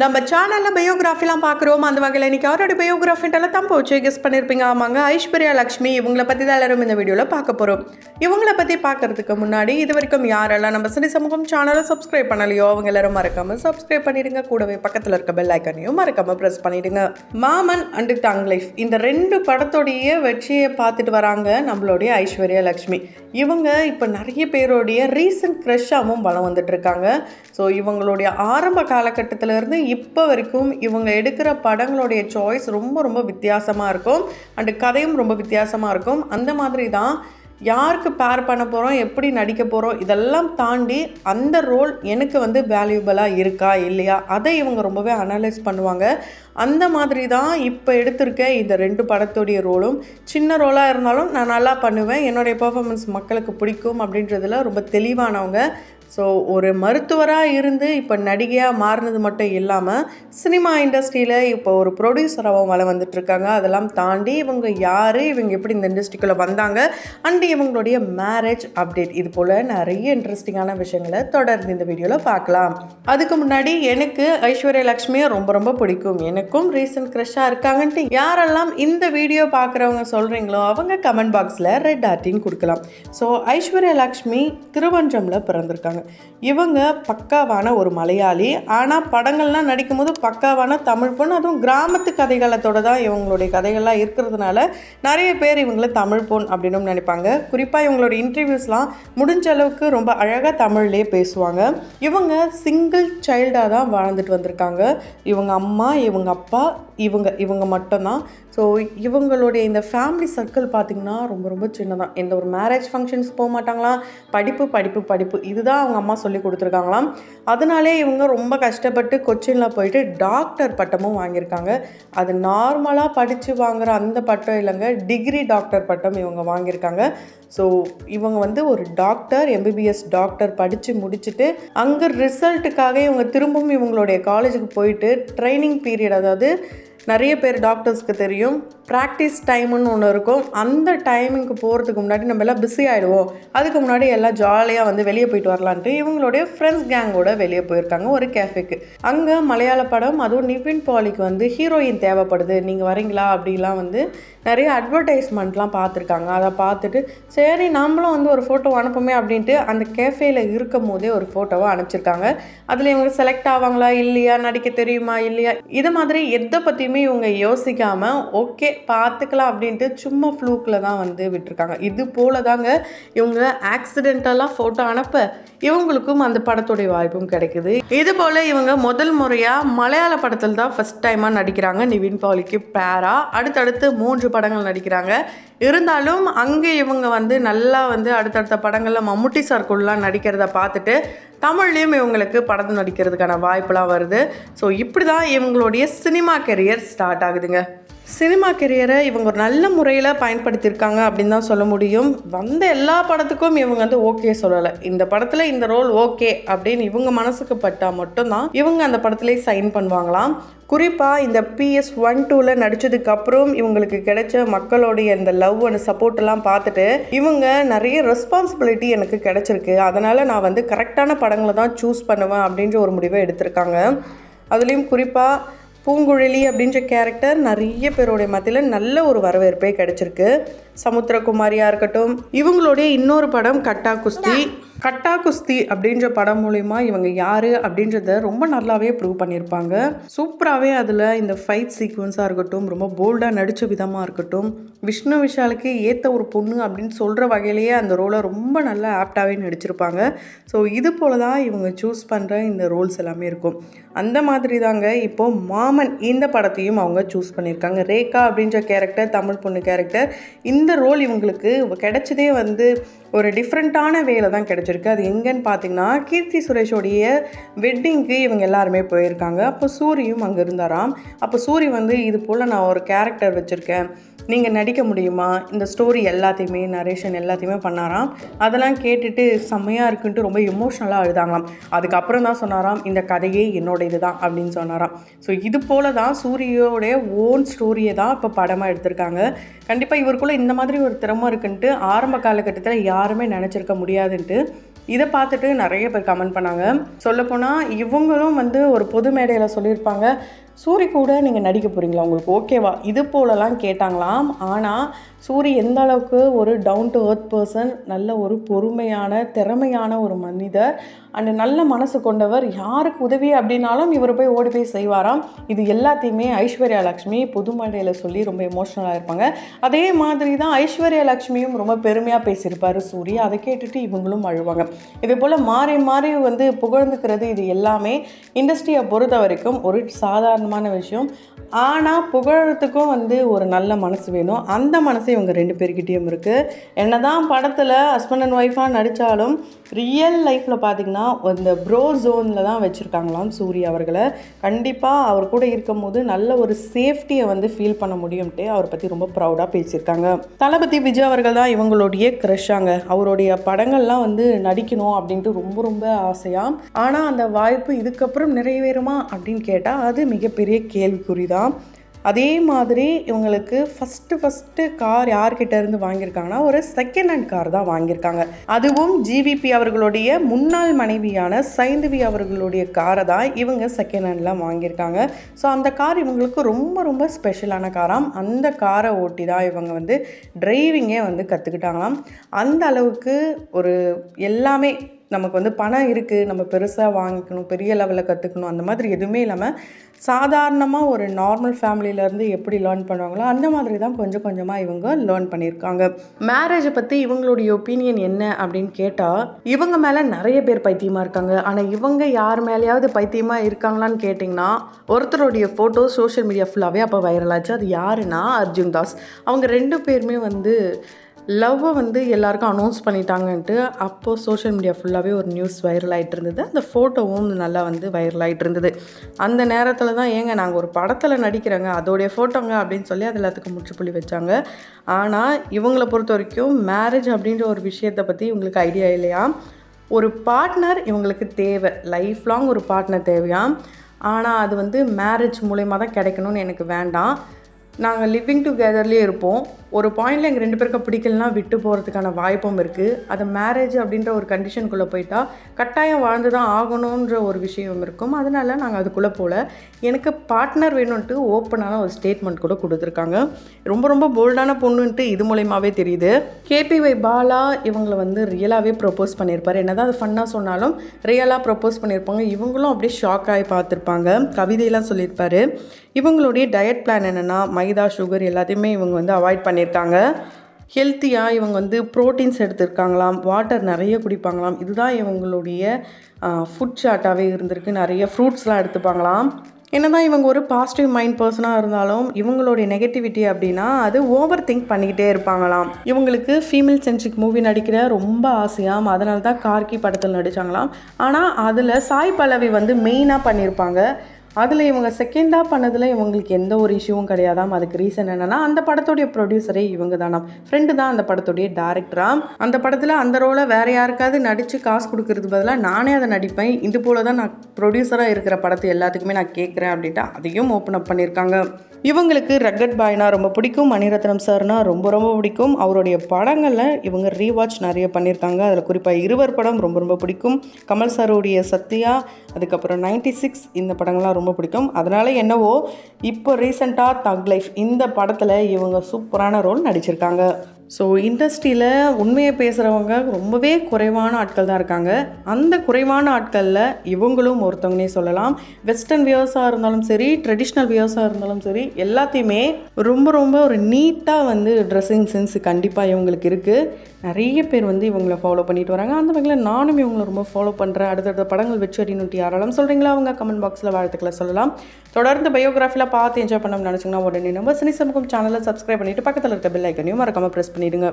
நம்ம சேனலில் பயோகிராஃபிலாம் பார்க்குறோம். அந்த வகையில் இன்றைக்கி அவரோட பயோகிராஃபின்ட்டு தான் போச்சு கெஸ் பண்ணியிருப்பீங்க. ஆமாங்க, ஐஸ்வர்யா லக்ஷ்மி. இவங்கள பற்றி தான் எல்லாரும் இந்த வீடியோவில் பார்க்க போகிறோம். இவங்கள பற்றி பார்க்குறதுக்கு முன்னாடி இது வரைக்கும் யாரெல்லாம் நம்ம சினி சமூகம் சேனலை சப்ஸ்கிரைப் பண்ணலையோ அவங்க எல்லாரும் மறக்காமல் சப்ஸ்கிரைப் பண்ணிடுங்க. கூடவே பக்கத்தில் இருக்க பெல் ஐக்கனையும் மறக்காமல் ப்ரெஸ் பண்ணிவிடுங்க. மாமன் அண்டு தங் லைஃப் இந்த 2 படத்தோடைய வெற்றியை பார்த்துட்டு வராங்க நம்மளுடைய ஐஸ்வர்யா லக்ஷ்மி. இவங்க இப்போ நிறைய பேருடைய ரீசன்ட் க்ரஷ்ஷாகவும் வளம் வந்துட்டுருக்காங்க. ஸோ இவங்களுடைய ஆரம்ப காலகட்டத்திலேருந்து இப்போ வரைக்கும் இவங்க எடுக்கிற படங்களுடைய சாய்ஸ் ரொம்ப ரொம்ப வித்தியாசமாக இருக்கும். அண்டு கதையும் ரொம்ப வித்தியாசமாக இருக்கும். அந்த மாதிரி தான் யாருக்கு பேர் பண்ண போகிறோம், எப்படி நடிக்க போகிறோம், இதெல்லாம் தாண்டி அந்த ரோல் எனக்கு வேல்யூபிளாக இருக்கா இல்லையா, அதை இவங்க ரொம்பவே அனலைஸ் பண்ணுவாங்க. அந்த மாதிரி தான் இப்போ எடுத்திருக்க இந்த 2 படத்துடைய ரோலும். சின்ன ரோலாக இருந்தாலும் நான் நல்லா பண்ணுவேன், என்னுடைய பெர்ஃபார்மன்ஸ் மக்களுக்கு பிடிக்கும் அப்படின்றதுல ரொம்ப தெளிவானவங்க. ஸோ ஒரு மருத்துவராக இருந்து இப்போ நடிகையாக மாறினது மட்டும் இல்லாமல் சினிமா இண்டஸ்ட்ரியில் இப்போ ஒரு ப்ரொடியூசராகவும் வளம் வந்துட்டுருக்காங்க. அதெல்லாம் தாண்டி இவங்க யார், இவங்க எப்படி இந்த இண்டஸ்ட்ரிக்குள்ளே வந்தாங்க, அண்டு இவங்களுடைய மேரேஜ் அப்டேட், இது போல் நிறைய இன்ட்ரெஸ்டிங்கான விஷயங்களை தொடர்ந்து இந்த வீடியோவில் பார்க்கலாம். அதுக்கு முன்னாடி எனக்கு ஐஸ்வர்யா லக்ஷ்மியை ரொம்ப ரொம்ப பிடிக்கும், எனக்கும் ரீசன்ட் க்ரஷ்ஷாக இருக்காங்கன்ட்டு யாரெல்லாம் இந்த வீடியோ பார்க்குறவங்க சொல்கிறீங்களோ அவங்க கமெண்ட் பாக்ஸில் ரெட் ஆர்ட்டின்னு கொடுக்கலாம். ஸோ ஐஸ்வர்யா லக்ஷ்மி திருவன்றமில் பிறந்திருக்காங்க. இவங்க பக்காவான ஒரு மலையாளி. ஆனால் படங்கள்லாம் நடிக்கும்போது பக்காவான தமிழ் பொண்ணு. அதுவும் கிராமத்து கதைகளத்தோட தான் இவங்களுடைய கதைகள்லாம் இருக்கிறதுனால நிறைய பேர் இவங்களை தமிழ் பொண் அப்படின்னு நினைப்பாங்க. குறிப்பாக இவங்களோட இன்டர்வியூஸ்லாம் முடிஞ்ச அளவுக்கு ரொம்ப அழகாக தமிழ்லேயே பேசுவாங்க. இவங்க சிங்கிள் சைல்டாக தான் வாழ்ந்துட்டு வந்திருக்காங்க. இவங்க அம்மா, இவங்க அப்பா, இவங்க மட்டும்தான். ஸோ இவங்களுடைய இந்த ஃபேமிலி சர்க்கிள் பார்த்திங்கன்னா ரொம்ப ரொம்ப சின்னதான். எந்த ஒரு மேரேஜ் ஃபங்க்ஷன்ஸ் போக மாட்டாங்களாம். படிப்பு படிப்பு படிப்பு இதுதான் அவங்க அம்மா சொல்லி கொடுத்துருக்காங்களாம். அதனாலே இவங்க ரொம்ப கஷ்டப்பட்டு கொச்சினில் போயிட்டு டாக்டர் பட்டமும் வாங்கியிருக்காங்க. அது நார்மலாக படித்து வாங்குகிற அந்த பட்டம் இல்லைங்க, டிகிரி டாக்டர் பட்டம் இவங்க வாங்கியிருக்காங்க. ஸோ இவங்க ஒரு டாக்டர், எம்பிபிஎஸ் டாக்டர் படித்து முடிச்சுட்டு அங்கே ரிசல்ட்டுக்காக இவங்க திரும்பவும் இவங்களுடைய காலேஜுக்கு போயிட்டு ட்ரைனிங் பீரியட், அதாவது நிறைய பேர் டாக்டர்ஸ்க்கு தெரியும் ப்ராக்டிஸ் டைமுன்னு ஒன்று இருக்கும். அந்த டைமுக்கு போகிறதுக்கு முன்னாடி நம்ம எல்லாம் பிஸி ஆகிடுவோம். அதுக்கு முன்னாடி எல்லாம் ஜாலியாக வெளியே போயிட்டு வரலான்ட்டு இவங்களுடைய ஃப்ரெண்ட்ஸ் கேங்கோட வெளியே போயிருக்காங்க ஒரு கேஃபேக்கு. அங்கே மலையாள படம், அதுவும் நிவின் பாலிக்கு ஹீரோயின் தேவைப்படுது, நீங்கள் வரீங்களா அப்படிலாம் நிறைய அட்வர்டைஸ்மெண்ட்லாம் பார்த்துருக்காங்க. அதை பார்த்துட்டு சரி நம்மளும் ஒரு ஃபோட்டோ அனுப்புமே அப்படின்ட்டு அந்த கேஃபேயில் இருக்கும் போதே ஒரு ஃபோட்டோவை அனுப்பிச்சிருக்காங்க. அதில் இவங்க செலக்ட் ஆவாங்களா இல்லையா, நடிக்க தெரியுமா இல்லையா, இது மாதிரி எதை பற்றியுமே இவங்க யோசிக்காமல் ஓகே பார்த்துக்கலாம் அப்படின்ட்டு சும்மா ஃப்ளூக்கில் தான் விட்டுருக்காங்க. இது போல தாங்க இவங்க ஆக்சிடென்டலாக ஃபோட்டோ அனுப்ப இவங்களுக்கும் அந்த படத்துடைய வாய்ப்பும் கிடைக்குது. இது போல் இவங்க முதல் முறையாக மலையாள படத்தில் தான் ஃபஸ்ட் டைமாக நடிக்கிறாங்க. நிவின் பாலிக்கு பேரா அடுத்தடுத்து 3 படங்கள் நடிக்கிறாங்க. இருந்தாலும் அங்கே இவங்க நல்லா அடுத்தடுத்த படங்களில் மம்முட்டி சார்க்குள்ளலாம் நடிக்கிறத பார்த்துட்டு தமிழ்லேயும் இவங்களுக்கு படம் நடிக்கிறதுக்கான வாய்ப்பெலாம் வருது. ஸோ இப்படி தான் இவங்களுடைய சினிமா கெரியர் ஸ்டார்ட் ஆகுதுங்க. சினிமா கெரியரை இவங்க ஒரு நல்ல முறையில் பயன்படுத்தியிருக்காங்க அப்படின்னு தான் சொல்ல முடியும். எல்லா படத்துக்கும் இவங்க ஓகே சொல்லலை. இந்த படத்தில் இந்த ரோல் ஓகே அப்படின்னு இவங்க மனசுக்கு பட்டால் மட்டும்தான் இவங்க அந்த படத்துலேயே சைன் பண்ணுவாங்களாம். குறிப்பாக இந்த PS1-2 நடித்ததுக்கப்புறம் இவங்களுக்கு கிடைச்ச மக்களுடைய இந்த லவ் அண்ட் சப்போர்ட்டெல்லாம் பார்த்துட்டு இவங்க நிறைய ரெஸ்பான்சிபிலிட்டி எனக்கு கிடைச்சிருக்கு, அதனால் நான் கரெக்டான படங்களை தான் சூஸ் பண்ணுவேன் அப்படின்ற ஒரு முடிவை எடுத்திருக்காங்க. அதுலேயும் குறிப்பாக பூங்குழலி அப்படின்ற கேரக்டர் நிறைய பேருடைய மத்தியில் நல்ல ஒரு வரவேற்பே கிடைச்சிருக்கு. சமுத்திரகுமாரியாக இருக்கட்டும், இவங்களுடைய இன்னொரு படம் கட்டா குஸ்தி அப்படின்ற படம் மூலிமா இவங்க யார் அப்படின்றத ரொம்ப நல்லாவே ப்ரூவ் பண்ணியிருப்பாங்க. சூப்பராகவே அதில் இந்த ஃபைட் சீக்வன்ஸாக இருக்கட்டும், ரொம்ப போல்டாக நடித்த விதமாக இருக்கட்டும், விஷ்ணு விஷாலுக்கு ஏற்ற ஒரு பொண்ணு அப்படின்னு சொல்கிற வகையிலேயே அந்த ரோலை ரொம்ப நல்லா ஆப்டாகவே நடிச்சிருப்பாங்க. ஸோ இது போல தான் இவங்க சூஸ் பண்ணுற இந்த ரோல்ஸ் எல்லாமே இருக்கும். அந்த மாதிரி தாங்க இப்போது மாமன் இந்த படத்தையும் அவங்க சூஸ் பண்ணியிருக்காங்க. ரேகா அப்படின்ற கேரக்டர், தமிழ் பொண்ணு கேரக்டர், இந்த ரோல் இவங்களுக்கு கிடைச்சதே ஒரு டிஃப்ரெண்ட்டான வேலை தான் கிடைச்சிருக்கு. அது எங்கன்னு பார்த்தீங்கன்னா கீர்த்தி சுரேஷோடைய வெட்டிங்க்கு இவங்க எல்லாருமே போயிருக்காங்க. அப்போ சூரியும் அங்கே இருந்தாராம். அப்போ சூரி இது போல் நான் ஒரு கேரக்டர் வச்சுருக்கேன், நீங்கள் நடிக்க முடியுமா, இந்த ஸ்டோரி எல்லாத்தையுமே நரேஷன் எல்லாத்தையுமே பண்ணாராம். அதெல்லாம் கேட்டுட்டு செம்மையாக இருக்குன்ட்டு ரொம்ப எமோஷ்னலாக அழுதாங்களாம். அதுக்கப்புறம் தான் சொன்னாராம் இந்த கதையே என்னோட இது தான் அப்படின்னு சொன்னாராம். ஸோ இது போல தான் சூரியோடைய ஓன் ஸ்டோரியை தான் இப்போ படமாக எடுத்திருக்காங்க. கண்டிப்பாக இவருக்குள்ளே இந்த மாதிரி ஒரு திறமை இருக்குன்ட்டு ஆரம்ப காலகட்டத்தில் யாருமே நினச்சிருக்க முடியாதுன்ட்டு இதை பார்த்துட்டு நிறைய பேர் கமெண்ட் பண்ணாங்க. சொல்லப்போனால் இவங்களும் வந்து ஒரு பொது மேடையில் சொல்லியிருப்பாங்க, சூரி கூட நீங்கள் நடிக்க போகிறீங்களா, உங்களுக்கு ஓகேவா, இது போலலாம் கேட்டாங்களாம். ஆனால் சூரி எந்த அளவுக்கு ஒரு டவுன் டு எர்த் பர்சன், நல்ல ஒரு பொறுமையான திறமையான ஒரு மனிதர் அண்ட் நல்ல மனசு கொண்டவர். யாருக்கு உதவி அப்படின்னாலும் இவர் போய் ஓடி போய் செய்வாராம். இது எல்லாத்தையுமே ஐஸ்வர்யா லக்ஷ்மி பொது மேடையில் சொல்லி ரொம்ப எமோஷ்னலாக இருப்பாங்க. அதே மாதிரி தான் ஐஸ்வர்யா லக்ஷ்மியும் ரொம்ப பெருமையாக பேசியிருப்பார் சூரி. அதை கேட்டுட்டு இவங்களும் அழுவாங்க. இதே போல் மாறி மாறி வந்து புகழ்ந்துக்கிறது, இது எல்லாமே இண்டஸ்ட்ரியை பொறுத்த வரைக்கும் ஒரு சாதாரணமான விஷயம். ஆனால் புகழறதுக்கும் வந்து ஒரு நல்ல மனசு வேணும். அந்த மனசு இவங்க 2 பேர்கிட்டையும் இருக்குது. என்னதான் படத்தில் ஹஸ்பண்ட் அண்ட் ஒய்ஃபாக நடித்தாலும் ரியல் லைஃப்பில் பார்த்திங்கன்னா இந்த ப்ரோ ஜோனில் தான் வச்சுருக்காங்களாம் சூரி அவர்களை. கண்டிப்பாக அவர் கூட இருக்கும் போது நல்ல ஒரு சேஃப்டியை வந்து ஃபீல் பண்ண முடியும்ட்டு அவரை பற்றி ரொம்ப ப்ரௌடாக பேசியிருக்காங்க. தளபதி விஜய் அவர்கள் தான் இவங்களுடைய க்ரஷ்ஷாங்க. அவருடைய படங்கள்லாம் வந்து நடிக்கணும் அப்படின்ட்டு ரொம்ப ரொம்ப ஆசையாக. ஆனால் அந்த வாய்ப்பு இதுக்கப்புறம் நிறைவேறுமா அப்படின்னு கேட்டால் அது மிகப்பெரிய கேள்விக்குறி தான். அதே மாதிரி இவங்களுக்கு ஃபஸ்ட்டு கார் யார்கிட்ட இருந்து வாங்கியிருக்காங்கன்னா ஒரு செகண்ட் ஹேண்ட் கார் தான் வாங்கியிருக்காங்க. அதுவும் ஜிவிபி அவர்களுடைய முன்னாள் மனைவியான சைந்தவி அவர்களுடைய காரை தான் இவங்க செகண்ட் ஹேண்ட்லாம் வாங்கியிருக்காங்க. ஸோ அந்த கார் இவங்களுக்கு ரொம்ப ரொம்ப ஸ்பெஷலான காராம். அந்த காரை ஓட்டி தான் இவங்க வந்து டிரைவிங்கே வந்து கற்றுக்கிட்டாங்களாம். அந்த அளவுக்கு ஒரு எல்லாமே நமக்கு வந்து பணம் இருக்குது, நம்ம பெருசாக வாங்கிக்கணும், பெரிய லெவலில் கற்றுக்கணும், அந்த மாதிரி எதுவுமே இல்லாமல் சாதாரணமாக ஒரு நார்மல் ஃபேமிலியிலேருந்து எப்படி லேர்ன் பண்ணுவாங்களோ அந்த மாதிரி தான் கொஞ்சம் கொஞ்சமாக இவங்க லேர்ன் பண்ணியிருக்காங்க. மேரேஜை பற்றி இவங்களுடைய ஒப்பீனியன் என்ன அப்படின்னு கேட்டால், இவங்க மேலே நிறைய பேர் பைத்தியமாக இருக்காங்க. ஆனால் இவங்க யார் மேலேயாவது பைத்தியமாக இருக்காங்களான்னு கேட்டிங்கன்னா, ஒருத்தருடைய ஃபோட்டோ சோஷியல் மீடியா ஃபுல்லாகவே அப்போ வைரல் ஆச்சு. அது யாருன்னா அர்ஜுன் தாஸ். அவங்க 2 பேருமே வந்து லவ்வை வந்து எல்லாருக்கும் அனௌன்ஸ் பண்ணிட்டாங்கன்ட்டு அப்போது சோஷியல் மீடியா ஃபுல்லாகவே ஒரு நியூஸ் வைரல் ஆகிட்டு இருந்தது. அந்த ஃபோட்டோவும் நல்லா வந்து வைரல் ஆகிட்டு இருந்தது. அந்த நேரத்தில் தான் ஏங்க நாங்கள் ஒரு படத்தில் நடிக்கிறோங்க, அதோடைய ஃபோட்டோங்க அப்படின்னு சொல்லி அது எல்லாத்துக்கும் முற்றுப்புள்ளி வச்சாங்க. ஆனால் இவங்களை பொறுத்த வரைக்கும் மேரேஜ் அப்படின்ற ஒரு விஷயத்தை பற்றி இவங்களுக்கு ஐடியா இல்லையா. ஒரு பார்ட்னர் இவங்களுக்கு தேவை, லைஃப் லாங் ஒரு பார்ட்னர் தேவையாம். ஆனால் அது வந்து மேரேஜ் மூலயமா தான் கிடைக்கணும்னு எனக்கு வேண்டாம். நாங்கள் லிவிங் டுகெதர்லேயே இருப்போம். ஒரு பாயிண்டில் எங்கள் 2 பேருக்கு பிடிக்கலனா விட்டு போகிறதுக்கான வாய்ப்பும் இருக்குது. அது மேரேஜ் அப்படின்ற ஒரு கண்டிஷனுக்குள்ளே போயிட்டால் கட்டாயம் வாழ்ந்து தான் ஆகணுன்ற ஒரு விஷயம் இருக்கும். அதனால நாங்கள் அதுக்குள்ளே போகல. எனக்கு பார்ட்னர் வேணும்ன்ட்டு ஓப்பனான ஒரு ஸ்டேட்மெண்ட் கூட கொடுத்துருக்காங்க. ரொம்ப ரொம்ப போல்டான பொண்ணுன்ட்டு இது மூலயமாவே தெரியுது. கேபிஒய் பாலா இவங்களை வந்து ரியலாகவே ப்ரப்போஸ் பண்ணியிருப்பார். என்ன தான் அது ஃபன்னாக சொன்னாலும் ரியலாக ப்ரப்போஸ் பண்ணியிருப்பாங்க. இவங்களும் அப்படியே ஷாக் ஆகி பார்த்துருப்பாங்க. கவிதையெல்லாம் சொல்லியிருப்பார். இவங்களுடைய டயட் பிளான் என்னென்னா மைதா சுகர் எல்லாத்தையுமே இவங்க வந்து அவாய்ட் பண்ணியிருக்காங்க. ஹெல்த்தியாக இவங்க வந்து ப்ரோட்டீன்ஸ் எடுத்துருக்காங்களாம், வாட்டர் நிறைய குடிப்பாங்களாம். இதுதான் இவங்களுடைய ஃபுட் சார்ட்டாகவே இருந்திருக்கு. நிறைய ஃப்ரூட்ஸ்லாம் எடுத்துப்பாங்களாம். என்னதான் இவங்க ஒரு பாசிட்டிவ் மைண்ட் பர்சனாக இருந்தாலும் இவங்களுடைய நெகட்டிவிட்டி அப்படின்னா அது ஓவர் திங்க் பண்ணிக்கிட்டே இருப்பாங்களாம். இவங்களுக்கு ஃபீமேல் சென்ட்ரிக் மூவி நடிக்கிற ரொம்ப ஆசையாம். அதனால தான் கார்கி படத்தில் நடித்தாங்களாம். ஆனால் அதில் சாய் பல்லவி வந்து மெயினாக பண்ணியிருப்பாங்க. அதில் இவங்க செகண்டாக பண்ணதில் இவங்களுக்கு எந்த ஒரு இஷ்யூவும் கிடையாதாம். அதுக்கு ரீசன் என்னென்னா அந்த படத்துடைய ப்ரொடியூசரே இவங்க தானாம். ஃப்ரெண்டு தான் அந்த படத்துடைய டேரக்டராம். அந்த படத்தில் அந்த ரோலை வேறு யாருக்காவது நடித்து காசு கொடுக்கறது பதிலாக நானே அதை நடிப்பேன், இது போல் தான் நான் ப்ரொடியூசராக இருக்கிற படத்தை எல்லாத்துக்குமே நான் கேட்குறேன் அப்படின்ட்டு அதையும் ஓப்பன் அப் பண்ணியிருக்காங்க. இவங்களுக்கு ரக்கட் பாய்னா ரொம்ப பிடிக்கும், மணிரத்னம் சார்னா ரொம்ப ரொம்ப பிடிக்கும். அவருடைய படங்களில் இவங்க ரீவாட்ச் நிறைய பண்ணியிருக்காங்க. அதில் குறிப்பாக 20 படம் ரொம்ப ரொம்ப பிடிக்கும். கமல் சாருடைய சத்யா, அதுக்கப்புறம் 96 இந்த படங்கள்லாம் ரொம்ப பிடிக்கும். அதனால என்னவோ இப்போ ரீசெண்டாக தக் லைஃப் இந்த படத்தில் இவங்க சூப்பரான ரோல் நடிச்சிருக்காங்க. ஸோ இண்டஸ்ட்ரியில் உண்மையை பேசுகிறவங்க ரொம்பவே குறைவான ஆட்கள் தான் இருக்காங்க. அந்த குறைவான ஆட்களில் இவங்களும் ஒருத்தவங்கனே சொல்லலாம். வெஸ்டர்ன் வியர்ஸாக இருந்தாலும் சரி, ட்ரெடிஷ்னல் வியர்ஸாக இருந்தாலும் சரி, எல்லாத்தையுமே ரொம்ப ரொம்ப ஒரு நீட்டாக வந்து ட்ரெஸ்ஸிங் சென்ஸ் கண்டிப்பாக இவங்களுக்கு இருக்குது. நிறைய பேர் வந்து இவங்களை ஃபாலோ பண்ணிட்டு வராங்க. அந்த வகையில் நானும் இவங்களை ரொம்ப ஃபாலோ பண்ணுறேன். அடுத்தடுத்த படங்கள் வச்சு அப்படின்னு யாராலும் சொல்கிறீங்களா அவங்க கமெண்ட் பாக்ஸில் வாழ்த்துக்களை சொல்லலாம். தொடர்ந்து பயோகிராஃபியில் பார்த்து என்ஜாய் பண்ணணும்னு நினச்சிங்கன்னா உடனே நம்ம சினி சமூகம் சேனலை சப்ஸ்கிரைப் பண்ணிவிட்டு பக்கத்தில் இருக்க பெல் ஐக்கனையும் மறக்காமல் ப்ரெஸ் பண்ணிடுங்க.